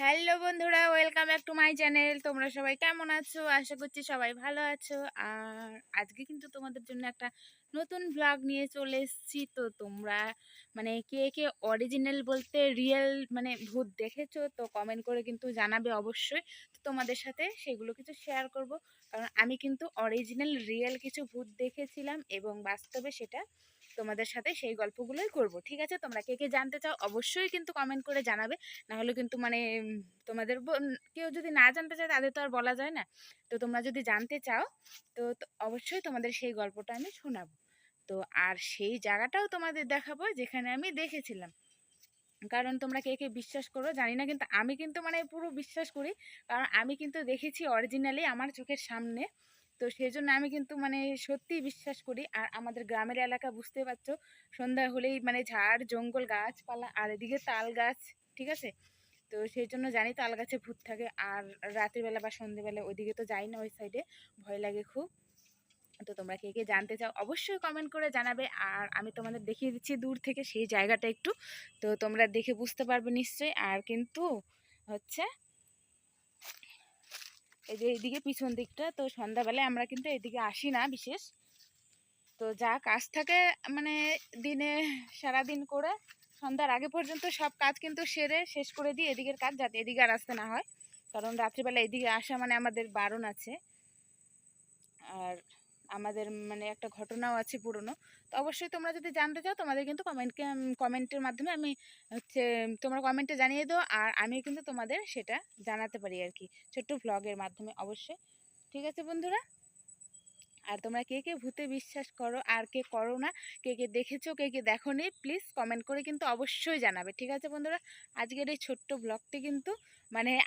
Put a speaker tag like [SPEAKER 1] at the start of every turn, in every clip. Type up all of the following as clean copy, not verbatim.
[SPEAKER 1] Hello বন্ধুরা, welcome back to my channel. তোমরা সবাই কেমন আছো? আশা করছি সবাই ভালো আছো। আর আজকে কিন্তু তোমাদের জন্য একটা নতুন ভ্লগ নিয়ে চলে এসেছি। তো তোমরা কে কে অরিজিনাল বলতে রিয়েল ভূত দেখেছো তো কমেন্ট করে কিন্তু জানাবে অবশ্যই। তো তোমাদের সাথে সেগুলো কিছু শেয়ার করব, কারণ আমি কিন্তু অরিজিনাল রিয়েল কিছু ভূত দেখেছিলাম এবং বাস্তবে সেটা তোমাদের সাথে সেই গল্পগুলোই করব। ঠিক আছে, তোমরা কে কে জানতে চাও অবশ্যই কিন্তু কমেন্ট করে জানাবে। না হলে কিন্তু তোমাদের কেউ যদি না জানতে চায় তাদের তো আর বলা যায় না। তো তোমরা যদি জানতে চাও তো অবশ্যই তোমাদের সেই গল্পটা আমি শোনাবো। তো আর সেই জায়গাটাও তোমাদের দেখাবো যেখানে আমি দেখেছিলাম। কারণ তোমরা কে কে বিশ্বাস করো জানি না, কিন্তু আমি কিন্তু পুরো বিশ্বাস করি। কারণ আমি কিন্তু দেখেছি অরিজিনালি আমার চোখের সামনে। তো সেই জন্য আমি কিন্তু সত্যিই বিশ্বাস করি। আর আমাদের গ্রামের এলাকা বুঝতে পারছো, সন্ধ্যা হলেই ঝাড় জঙ্গল গাছপালা আর এদিকে তাল গাছ। ঠিক আছে, তো সেই জন্য জানি তাল গাছে ভূত থাকে। আর রাতের বেলা বা সন্ধ্যেবেলা ওইদিকে তো যাই না, ওই সাইডে ভয় লাগে খুব। তো তোমরা কে কে জানতে চাও অবশ্যই কমেন্ট করে জানাবে। আর আমি তোমাদের দেখিয়ে দিচ্ছি দূর থেকে সেই জায়গাটা একটু, তো তোমরা দেখে বুঝতে পারবে নিশ্চয়ই। আর কিন্তু হচ্ছে এই যে এইদিকে পিছন দিকটা, তো সন্ধ্যাবেলায় আমরা কিন্তু এদিকে আসি না বিশেষ। তো যা কাজ থাকে মানে দিনে সারাদিন করে সন্ধ্যার আগে পর্যন্ত সব কাজ কিন্তু সেরে শেষ করে দিই এদিকের কাজ, যাতে এদিকে আর আসতে না হয়। কারণ রাত্রিবেলা এদিকে আসা আমাদের বারণ আছে। আর আমাদের একটা ঘটনাও আছে পুরনো। তো অবশ্যই তোমরা যদি জানতে চাও তোমাদের কিন্তু কমেন্টের মাধ্যমে আমি হচ্ছে তোমরা কমেন্টে জানিয়ে দাও, আর আমিও কিন্তু তোমাদের সেটা জানাতে পারি আর কি, ছোট্ট ভ্লগের মাধ্যমে অবশ্যই। ঠিক আছে বন্ধুরা, আর তোমরা কে কে ভূতে বিশ্বাস করো আর কে করো না, কে কে দেখেছো কে কে দেখোনি, প্লিজ কমেন্ট করে কিন্তু অবশ্যই জানাবে। ঠিক আছে বন্ধুরা, আজকের এই ছোট্ট ব্লগটি কিন্তু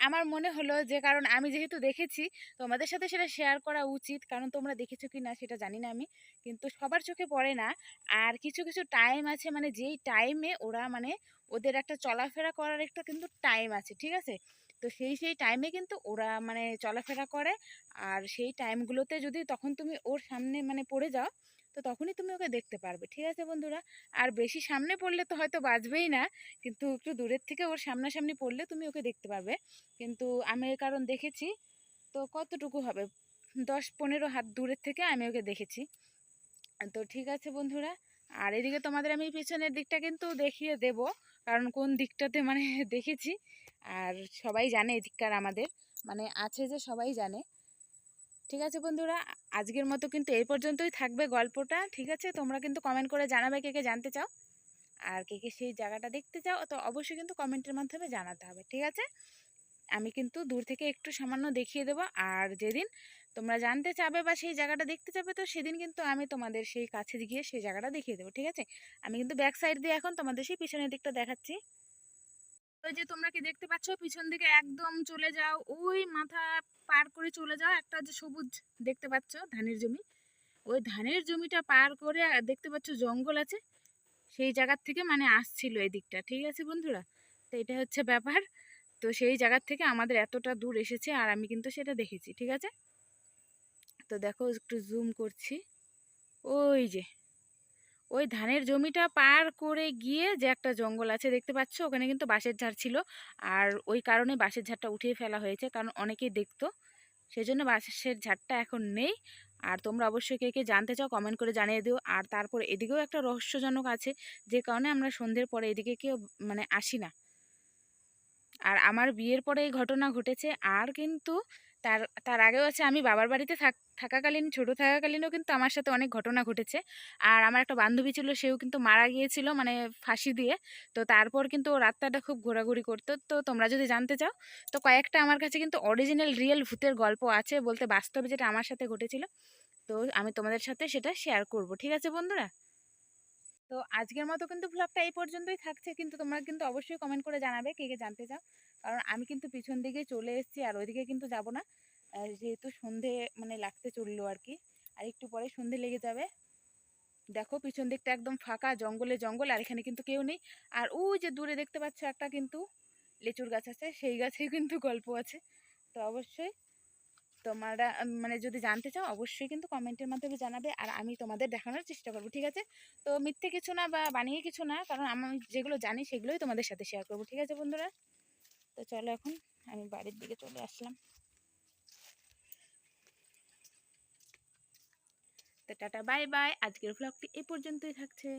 [SPEAKER 1] আমার মনে হলো যে, কারণ আমি যেহেতু দেখেছি তোমাদের সাথে সেটা শেয়ার করা উচিত। কারণ তোমরা দেখেছো কি না সেটা জানি না আমি, কিন্তু সবার চোখে পড়ে না। আর কিছু কিছু টাইম আছে যেই টাইমে ওরা ওদের একটা চলাফেরা করার একটা কিন্তু টাইম আছে। ঠিক আছে, তো সেই টাইমে কিন্তু ওরা চলাফেরা করে। আর সেই টাইমগুলোতে যদি তখন তুমি ওর সামনে পড়ে যাও, তো তখনই তুমি ওকে দেখতে পারবে। ঠিক আছে বন্ধুরা, আর বেশি সামনে পড়লে তো হয়তো বাঁচবেই না, কিন্তু একটু দূরের থেকে ওর সামনাসামনি পড়লে তুমি ওকে দেখতে পারবে। কিন্তু আমি কারণ দেখেছি, তো কতটুকু হবে 10-15 হাত দূরের থেকে আমি ওকে দেখেছি। তো ঠিক আছে বন্ধুরা, আর এদিকে তোমাদের আমি পিছনের দিকটা কিন্তু দেখিয়ে দেব, কারণ কোন দিকটাতে দেখেছি। আর সবাই জানে এদিককার আমাদের আছে যে সবাই জানে। ঠিক আছে বন্ধুরা, আজকের মতো কিন্তু এই পর্যন্তই থাকবে গল্পটা। ঠিক আছে, তোমরা কিন্তু কমেন্ট করে জানাবে কে কে জানতে চাও আর কে কে সেই জায়গাটা দেখতে চাও। তো অবশ্যই কিন্তু কমেন্টের মাধ্যমে জানাতে হবে। ঠিক আছে, আমি কিন্তু দূর থেকে একটু সামান্য দেখিয়ে দেবো। আর যেদিন তোমরা জানতে চাবে বা সেই জায়গাটা দেখতে যাবে, তো সেদিন কিন্তু আমি তোমাদের সেই কাছে গিয়ে সেই জায়গাটা দেখিয়ে দেবো। ঠিক আছে, আমি কিন্তু ব্যাক সাইড দিয়ে এখন তোমাদের সেই পিছনের দিকটা দেখাচ্ছি। ওই যে তোমরা কি দেখতে পাচ্ছ, পিছন দিকে একদম চলে যাও, ওই মাথা পার করে চলে যাও, একটা যে সবুজ দেখতে পাচ্ছ ধানের জমি, ওই ধানের জমিটা পার করে দেখতে পাচ্ছ জঙ্গল আছে, সেই জায়গার থেকে আসছিল এই দিকটা। ঠিক আছে বন্ধুরা, তো এটা হচ্ছে ব্যাপার। তো সেই জায়গার থেকে আমাদের এতটা দূর এসেছে আর আমি কিন্তু সেটা দেখেছি। ঠিক আছে, তো দেখো একটু জুম করছি, ওই যে ওই ধানের জমিটা পার করে গিয়ে যে একটা জঙ্গল আছে দেখতে পাচ্ছ, ওখানে কিন্তু বাঁশের ঝাড় ছিল। আর ওই কারণে বাঁশের ঝাড়টা উঠিয়ে ফেলা হয়েছে, কারণ অনেকেই দেখতো, সেই জন্য বাঁশের ঝাড়টা এখন নেই। আর তোমরা অবশ্যই কে কে জানতে চাও কমেন্ট করে জানিয়ে দিও। আর তারপর এদিকেও একটা রহস্যজনক আছে, যে কারণে আমরা সন্ধ্যের পরে এদিকে কেউ আসি না। আর আমার বিয়ের পরে এই ঘটনা ঘটেছে। আর কিন্তু তার তার আগেও আছে, আমি বাবার বাড়িতে থাকাকালীন ছোট থাকাকালীনও কিন্তু আমার সাথে অনেক ঘটনা ঘটেছে। আর আমার একটা বান্ধবী ছিল, সেও কিন্তু মারা গিয়েছিল ফাঁসি দিয়ে। তো তারপর কিন্তু ও রাতটা খুব ঘোরাঘুরি করতো। তো তোমরা যদি জানতে চাও, তো কয়েকটা আমার কাছে কিন্তু অরিজিনাল রিয়েল ভূতের গল্প আছে, বলতে বাস্তবে যেটা আমার সাথে ঘটেছিল। তো আমি তোমাদের সাথে সেটা শেয়ার করব। ঠিক আছে বন্ধুরা, তো আজকের মতো কিন্তু ভ্লগটা এই পর্যন্তই থাকছে, কিন্তু তোমরা কিন্তু অবশ্যই কমেন্ট করে জানাবে কে কে জানতে চাও। কারণ আমি কিন্তু পিছন দিকে চলে এসেছি আর ওইদিকে কিন্তু যাব না, যেহেতু সন্ধে লাগতে চললো আর কি। আর একটু পরে সন্ধে লেগে যাবে। দেখো পিছন দিকটা একদম ফাঁকা, জঙ্গলে জঙ্গল, আর এখানে কিন্তু কেউ নেই। আর ওই যে দূরে দেখতে পাচ্ছ একটা কিন্তু লিচুর গাছ আছে, সেই গাছেই কিন্তু গল্প আছে। তো অবশ্যই তোমরা যদি জানতে চাও অবশ্যই কিন্তু কমেন্টের মাধ্যমে জানাবে, আর আমি তোমাদের দেখানোর চেষ্টা করবো। ঠিক আছে, তো মিথ্যে কিছু না বা বানিয়ে কিছু না, কারণ আমি যেগুলো জানি সেগুলোই তোমাদের সাথে শেয়ার করবো। ঠিক আছে বন্ধুরা। তো চলো এখন আমি বাড়ির দিকে চলে আসলাম। তো টাটা বাই বাই, আজকের ভ্লগটি এ পর্যন্তই থাকছে।